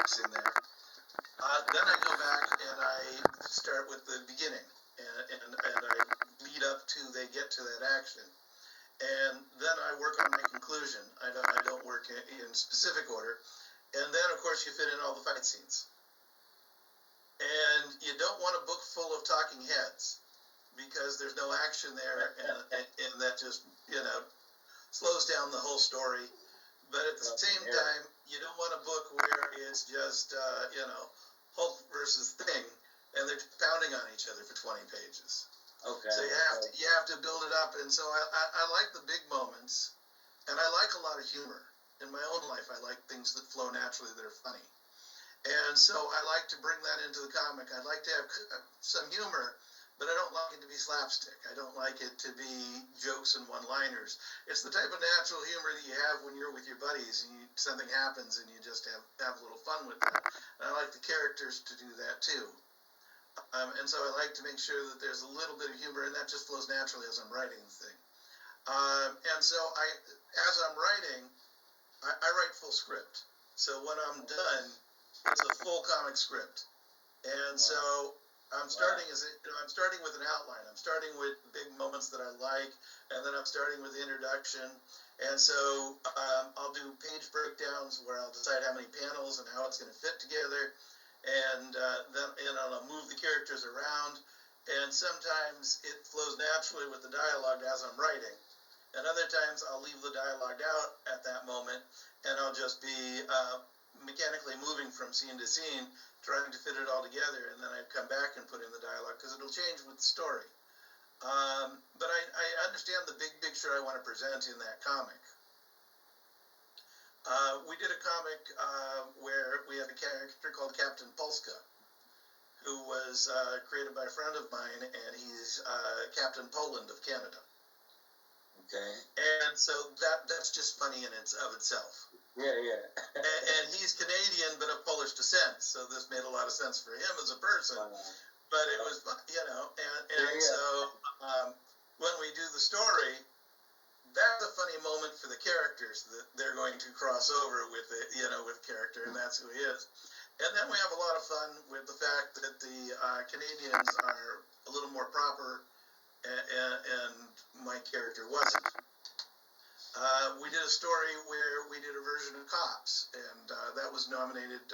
comics in there. Then I go back and I start with the beginning, and I lead up to they get to that action. And then I work on my conclusion. I don't work in specific order. And then, of course, you fit in all the fight scenes. And you don't want a book full of talking heads because there's no action there, and that just, slows down the whole story. But at the same time, you don't want a book where it's just, Hulk versus Thing, and they're pounding on each other for 20 pages. Okay. So you have to build it up, and so I like the big moments, and I like a lot of humor. In my own life, I like things that flow naturally that are funny, and so I like to bring that into the comic. I'd like to have some humor, but I don't like it to be slapstick. I don't like it to be jokes and one-liners. It's the type of natural humor that you have when you're with your buddies and something happens and you just have a little fun with that. And I like the characters to do that too. And so I like to make sure that there's a little bit of humor, and that just flows naturally as I'm writing the thing. And so as I'm writing, I write full script. So when I'm done, it's a full comic script. And so I'm starting I'm starting with an outline. I'm starting with big moments that I like, and then I'm starting with the introduction. And so I'll do page breakdowns where I'll decide how many panels and how it's going to fit together. And then I'll move the characters around, and sometimes it flows naturally with the dialogue as I'm writing, and other times I'll leave the dialogue out at that moment, and I'll just be mechanically moving from scene to scene, trying to fit it all together, and then I come back and put in the dialogue, because it'll change with the story. But I understand the big picture I want to present in that comic. We did a comic where we had a character called Captain Polska, who was created by a friend of mine, and he's Captain Poland of Canada. Okay. And so that's just funny in of itself. Yeah. and he's Canadian, but of Polish descent, so this made a lot of sense for him as a person. But it was, so when we do the story, that's a funny moment for the characters that they're going to cross over with with character, and that's who he is. And then we have a lot of fun with the fact that the Canadians are a little more proper, and my character wasn't. We did a story where we did a version of Cops, and that was nominated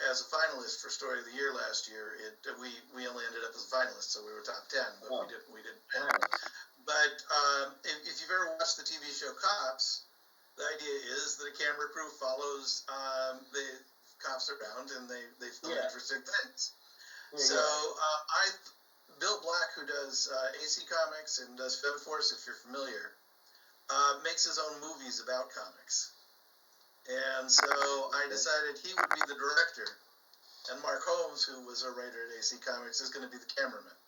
as a finalist for Story of the Year last year. We only ended up as a finalist, so we were top 10, but we didn't win. But if you've ever watched the TV show Cops, the idea is that a camera crew follows the cops around, and they film interesting things. Bill Black, who does AC Comics and does FemForce, if you're familiar, makes his own movies about comics. And so I decided he would be the director, and Mark Holmes, who was a writer at AC Comics, is going to be the cameraman.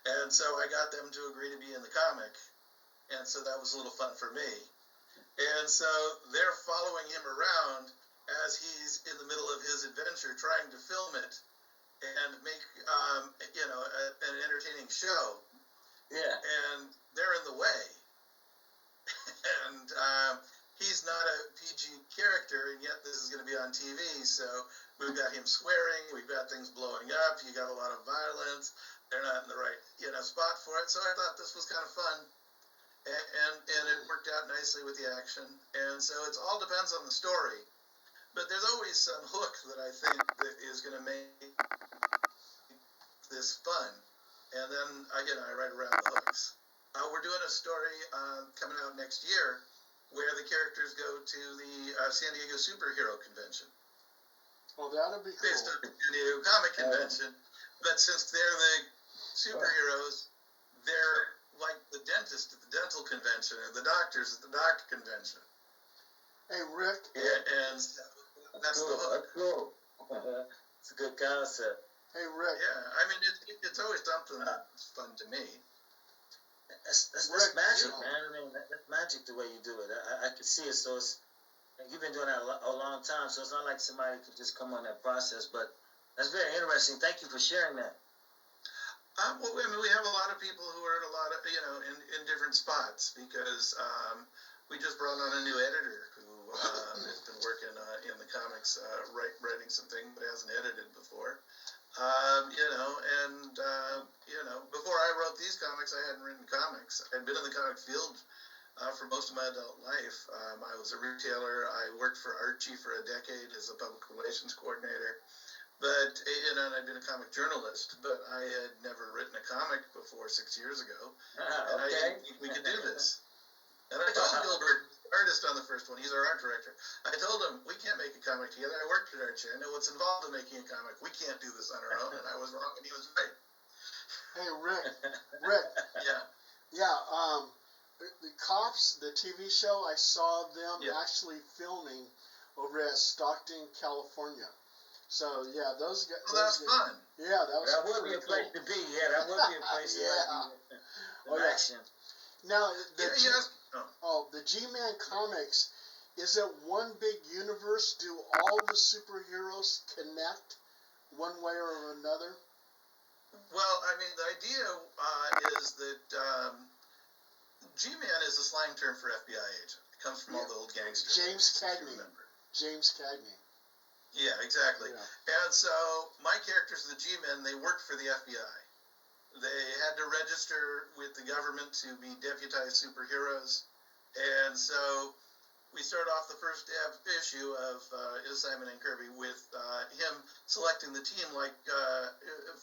And so I got them to agree to be in the comic, and so that was a little fun for me. And so they're following him around as he's in the middle of his adventure, trying to film it and make an entertaining show. Yeah. And they're in the way. And he's not a PG character, and yet this is going to be on TV, so we've got him swearing, we've got things blowing up, you got a lot of violence. They're not in the right, spot for it. So I thought this was kind of fun, and it worked out nicely with the action. And so it all depends on the story, but there's always some hook that I think that is going to make this fun. And then I write around the hooks. We're doing a story coming out next year where the characters go to the San Diego Superhero Convention. Well, that'll be cool. Based on the San Diego Comic Convention, but since they're the superheroes, they're like the dentist at the dental convention and the doctors at the doctor convention. Hey, Rick. And that's the hook. That's cool. It's a good concept. Hey, Rick. Yeah, I mean, it's always something that's fun to me. That's magic, man. I mean, that's magic the way you do it. I could see it. So you've been doing that a long time, so it's not like somebody could just come on that process. But that's very interesting. Thank you for sharing that. Well, I mean, we have a lot of people who are at a lot of, in different spots because we just brought on a new editor who has been working in the comics, writing some things but hasn't edited before. Before I wrote these comics, I hadn't written comics. I'd been in the comic field for most of my adult life. I was a retailer. I worked for Archie for a decade as a public relations coordinator. But, and I'd been a comic journalist, but I had never written a comic before 6 years ago. And I didn't think we could do this. And I told Gilbert, artist on the first one, he's our art director. I told him, we can't make a comic together. I worked at Archie. I know what's involved in making a comic. We can't do this on our own. And I was wrong, and he was right. Hey, Rick. Yeah. The Cops, the TV show, I saw them actually filming over at Stockton, California. So yeah, those guys. Well, that's fun. Yeah, that would be a place to be. Yeah, that would be a place to be. Action. Now the G-Man comics, is it one big universe? Do all the superheroes connect one way or another? Well, I mean, the idea is that G-Man is a slang term for FBI agent. It comes from all the old gangsters. James Cagney. Yeah, exactly. Yeah. And so my characters, the G-Men, they worked for the FBI. They had to register with the government to be deputized superheroes. And so we start off the first issue of Simon and Kirby with him selecting the team like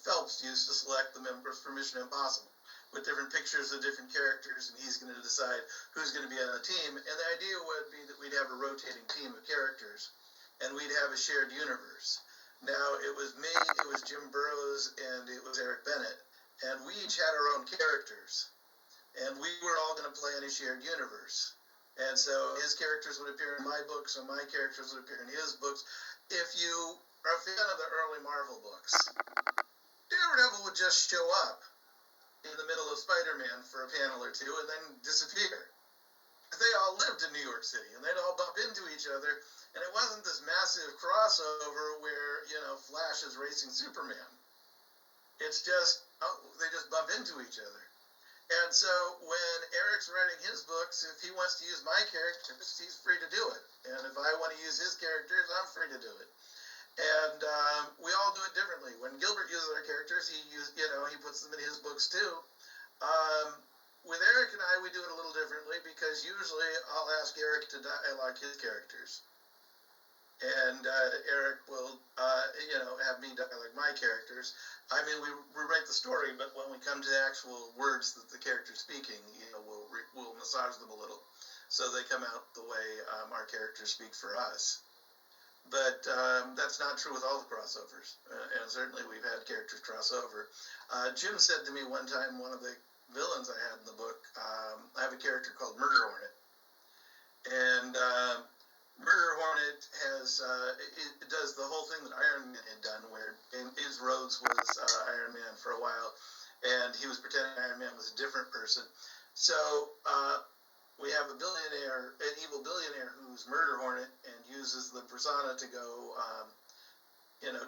Phelps used to select the members for Mission Impossible, with different pictures of different characters, and he's going to decide who's going to be on the team. And the idea would be that we'd have a rotating team of characters, and we'd have a shared universe. Now, it was me, it was Jim Burrows, and it was Eric Bennett, and we each had our own characters, and we were all going to play in a shared universe. And so his characters would appear in my books, and my characters would appear in his books. If you are a fan of the early Marvel books, Daredevil would just show up in the middle of Spider-Man for a panel or two and then disappear. They all lived in New York City, and they'd all bump into each other, and it wasn't this massive crossover where, Flash is racing Superman. It's just, they just bump into each other. And so when Eric's writing his books, if he wants to use my characters, he's free to do it. And if I want to use his characters, I'm free to do it. And we all do it differently. When Gilbert uses our characters, he puts them in his books too. With Eric and I, we do it a little differently because usually I'll ask Eric to dialogue his characters. And Eric will, have me dialogue my characters. I mean, we write the story, but when we come to the actual words that the character's speaking, we'll massage them a little so they come out the way our characters speak for us. But that's not true with all the crossovers, and certainly we've had characters cross over. Jim said to me one time, one of the villains I had in the book, I have a character called Murder Hornet, and Murder Hornet it does the whole thing that Iron Man had done, where his Rhodes was Iron Man for a while, and he was pretending Iron Man was a different person. So we have an evil billionaire who's Murder Hornet and uses the persona to go,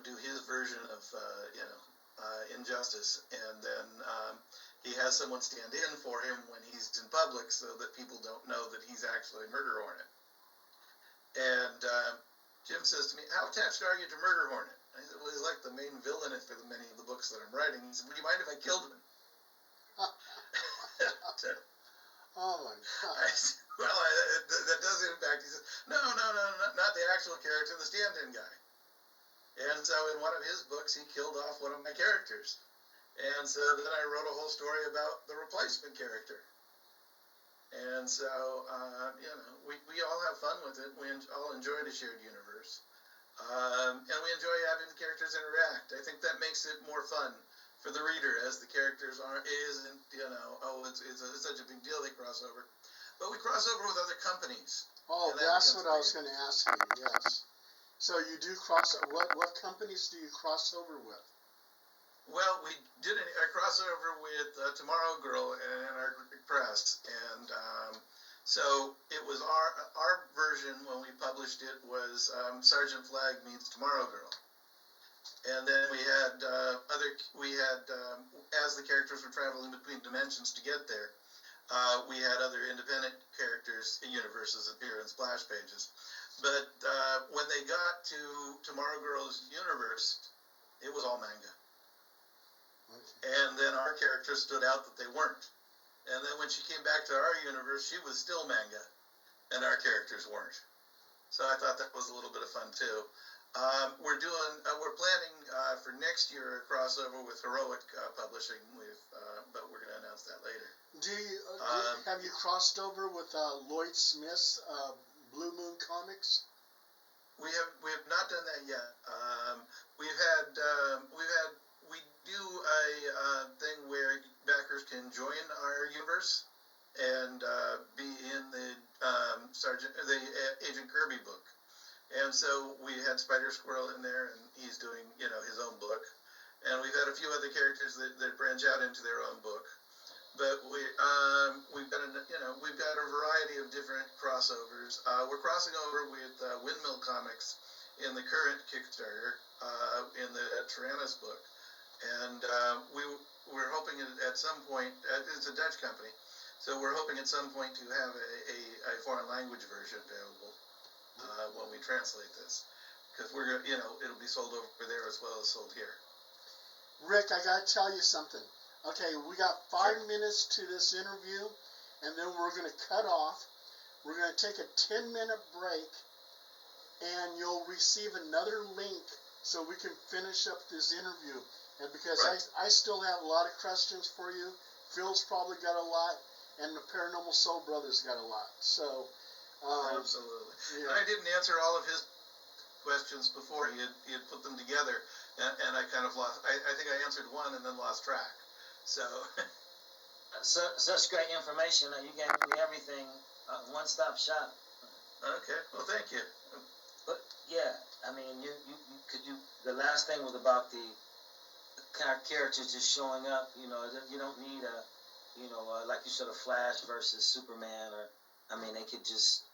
do his version of, injustice, and then he has someone stand in for him when he's in public so that people don't know that he's actually Murder Hornet. And Jim says to me, how attached are you to Murder Hornet? I said, well, he's like the main villain for many of the books that I'm writing. He said, would you mind if I killed him? Oh, my God. I said, well, that does impact. He says, no, not the actual character, the stand-in guy. And so in one of his books, he killed off one of my characters. And so then I wrote a whole story about the replacement character. And so, we all have fun with it. We all enjoy the shared universe. And we enjoy having the characters interact. I think that makes it more fun for the reader, as the characters isn't, it's such a big deal they cross over. But we cross over with other companies. Oh, that's what I was going to ask you, yes. So you do what companies do you cross over with? Well, we did a crossover with Tomorrow Girl and our press, and so it was our version when we published it was Sergeant Flag meets Tomorrow Girl, and then we had as the characters were traveling between dimensions to get there, We had other independent characters and universes appear in splash pages. But when they got to Tomorrow Girl's universe, it was all manga. Okay. And then our characters stood out that they weren't. And then when she came back to our universe, she was still manga, and our characters weren't. So I thought that was a little bit of fun too. We're planning for next year a crossover with Heroic Publishing, but we're going to announce that later. Have you crossed over with Lloyd Smith's Blue Moon Comics? We have not done that yet. We do a thing where backers can join our universe and be in the Agent Kirby book. And so we had Spider Squirrel in there, and he's doing his own book. And we've had a few other characters that branch out into their own book. But we've got a variety of different crossovers. We're crossing over with Windmill Comics in the current Kickstarter in the Tyrannus book, and we're hoping at some point. It's a Dutch company, so we're hoping at some point to have a foreign language version available when we translate this, because it'll be sold over there as well as sold here. Rick, I gotta tell you something. Okay, we got 5 minutes to this interview, and then we're going to cut off. We're going to take a 10-minute break, and you'll receive another link so we can finish up this interview. And because I still have a lot of questions for you, Phil's probably got a lot, and the Paranormal Soul Brothers got a lot. So, absolutely. Yeah. And I didn't answer all of his questions before he had put them together, and I kind of lost. I think I answered one and then lost track. So such great information. You gave me everything. One-stop shop. Okay. Well, thank you. But yeah, I mean, the last thing was about the characters just showing up. You don't need like you said, a Flash versus Superman, or they could just,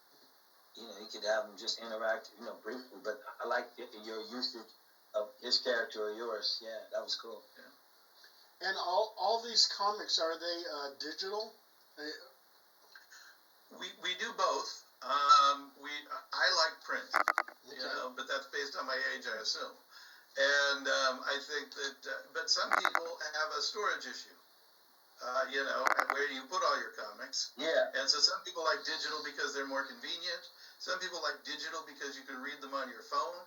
you could have them just interact, briefly. But I like your usage of his character or yours. Yeah, that was cool. Yeah. And all these comics, are they digital? We do both. I like print, but that's based on my age, I assume. And I think that, but some people have a storage issue. Where do you put all your comics? Yeah. And so some people like digital because they're more convenient. Some people like digital because you can read them on your phone.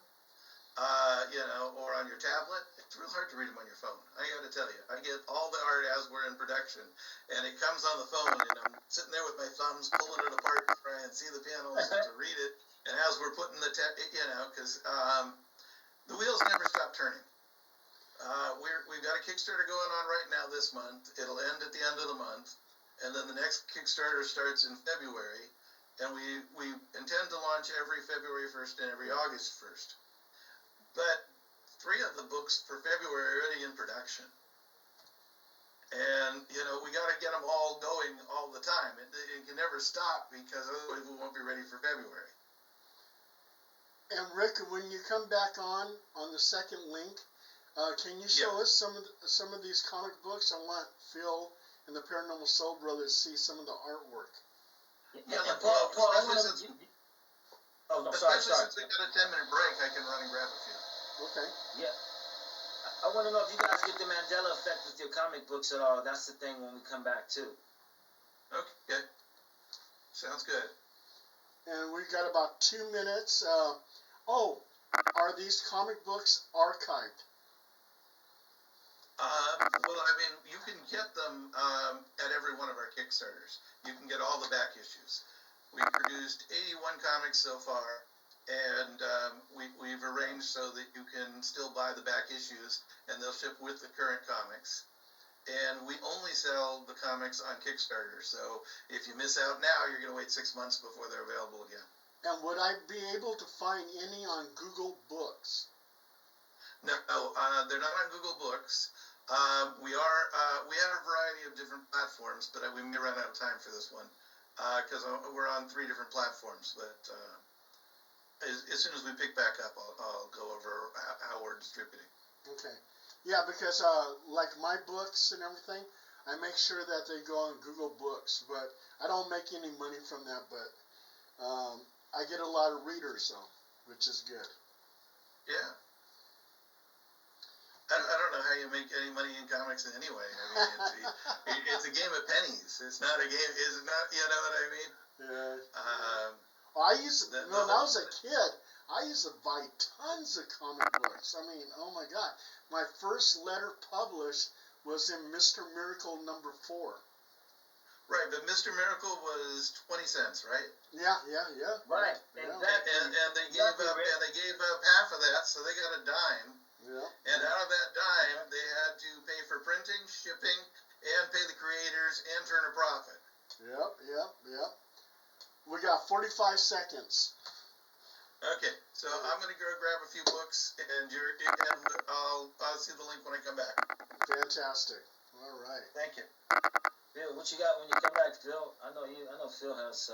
Or on your tablet. It's real hard to read them on your phone. I got to tell you, I get all the art as we're in production, and it comes on the phone, and I'm sitting there with my thumbs pulling it apart to try and see the panels and to read it. And as we're putting because the wheels never stop turning. We've got a Kickstarter going on right now this month. It'll end at the end of the month, and then the next Kickstarter starts in February, and we intend to launch every February 1st and every August 1st. But 3 of the books for February are already in production. And, we got to get them all going all the time. It can never stop, because otherwise we won't be ready for February. And Rick, when you come back on the second link, can you show us some of these comic books? I want Phil and the Paranormal Soul Brothers to see some of the artwork. Yeah, and Paul, especially since we got a 10-minute break, I can run and grab a few. Okay. Yeah. I want to know if you guys get the Mandela effect with your comic books at all. That's the thing when we come back, too. Okay. Sounds good. And we've got about 2 minutes. Are these comic books archived? You can get them at every one of our Kickstarters. You can get all the back issues. We've produced 81 comics so far, and we've arranged so that you can still buy the back issues, and they'll ship with the current comics. And we only sell the comics on Kickstarter, so if you miss out now, you're going to wait 6 months before they're available again. And would I be able to find any on Google Books? No, they're not on Google Books. We have a variety of different platforms, but we may run out of time for this one, because we're on 3 different platforms. But as soon as we pick back up, I'll go over how we're distributing. Okay. Yeah, because like my books and everything I make sure that they go on Google Books, but I don't make any money from that. But I get a lot of readers, though, which is good. Yeah. I don't know how you make any money in comics anyway. I mean, it's a game of pennies. It's not a game. Is it not? You know what I mean? Yeah. Well, I used to, when I was a kid, I used to buy tons of comic books. I mean, oh my God. My first letter published was in Mr. Miracle number 4. Right, but Mr. Miracle was 20 cents, right? Yeah. Right, Yeah. exactly. And they gave up half of that, so they got a dime. Yeah. And out of that dime, they had to pay for printing, shipping, and pay the creators and turn a profit. Yep. We got 45 seconds. Okay, so I'm gonna go grab a few books, and I'll see the link when I come back. Fantastic. All right. Thank you. Phil, what you got when you come back, Phil? I know Phil has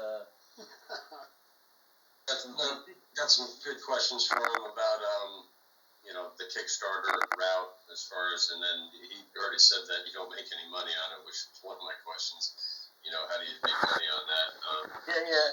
got some good questions for him about the Kickstarter route as far as, and then he already said that you don't make any money on it, which is one of my questions. How do you make money on that? yeah.